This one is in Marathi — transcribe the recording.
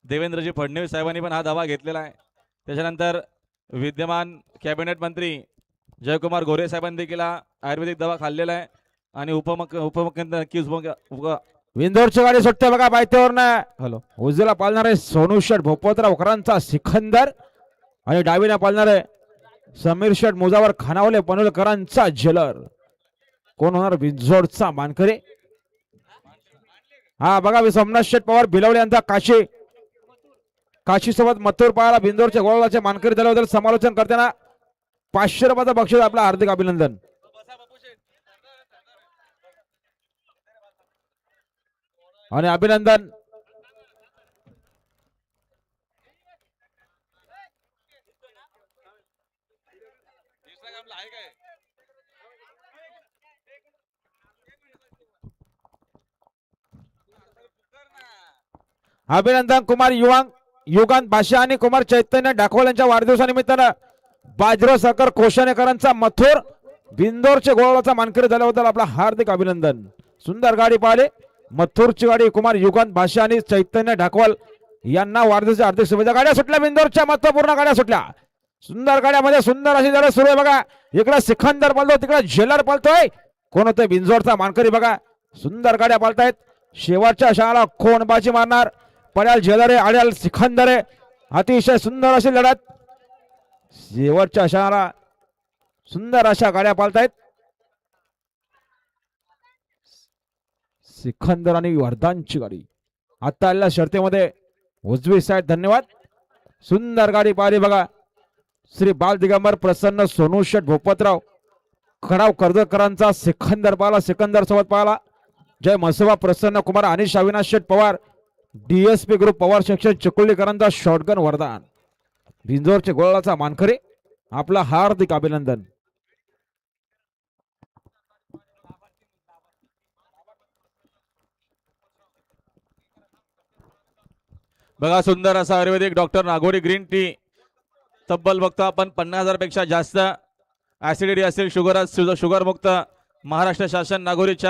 देवेंद्रजी फडणवीस साहेबांनी पण हा दावा घेतलेला आहे। त्याच्यानंतर विद्यमान कॅबिनेट मंत्री जयकुमार गोरे साहेबांनी देखील हा आयुर्वेदिक दवा खाल्लेला आहे आणि उपमुख्यमंत्री नक्कीच विंदोरची गाडी सुटते बघा बायतेवर ना। हॅलो उजवीला पालणारे सोनू शेठ भोपतरावकरांचा सिकंदर आणि डावीने पालणारे समीर शेठ मुजावर खानावले पनवेलकरांचा झेलर। कोण होणार बिंजोडचा मानकरी? हा बघा सोमनाथ शेठ पवार बिलवले यांचा काशी सोबत मथुर पाहायला बिंदोरच्या गोळाचे मानकरी झाल्याबद्दल समालोचन करताना 500 रुपयाचं बक्षीस आपलं हार्दिक अभिनंदन आणि अभिनंदन। अभिनंदन कुमार युगांत भाषा आणि कुमार चैतन्य डाकोल यांच्या वाढदिवसानिमित्तानं बाजरो साखर कोशानेकरांचा मथुर बिंदोरचे गोळाचा मानकरी झाल्याबद्दल आपला हार्दिक अभिनंदन। सुंदर गाडी पाहिली मथुरची गाडी कुमार युगांत भाषा आणि चैतन्य डाकवाल यांना वाढदिवसाच्या हार्दिक शुभेच्छा। गाड्या सुटल्या बिंदोरच्या महत्वपूर्ण गाड्या सुटल्या। सुंदर गाड्यामध्ये सुंदर अशी जरा सुरू आहे बघा। इकडे सिकंदर पळतो तिकडे झेलर पळतोय। कोण होतोय बिंजोरचा मानकरी बघा। सुंदर गाड्या पळतायत। शेवटच्या क्षणाला कोणबाजी मारणार पड्याल झेलर आहे आड्याल सिकंदर आहे। अतिशय सुंदर अशी लढत शेवटच्या क्षणाला सुंदर अशा गाड्या पळतायत। सिकंदर आणि वर्धांची गाडी आता आलेल्या शर्तीमध्ये उजवी साईड। धन्यवाद। सुंदर गाडी पाहिली बघा। श्री बाल दिगंबर प्रसन्न सोनू शेठ भोपतराव खडाव कर्जकरांचा सिकंदर पाहिला। सिकंदर सोबत पाहिला जय Masoba Prasanna Kumar Anish Avinash Sheth Pawar DSP group Pawar section चिकोलीकरांचा शॉटगन वरदान। बिंजोरचे गोळाचा मानकरी आपला हार्दिक अभिनंदन। बघा सुंदर असा आयुर्वेदिक डॉक्टर नागोरी ग्रीन टी तब्बल बघतो आपण 50,000 पेक्षा जास्त ऍसिडिटी असेल शुगर मुक्त महाराष्ट्र शासन नागोरीच्या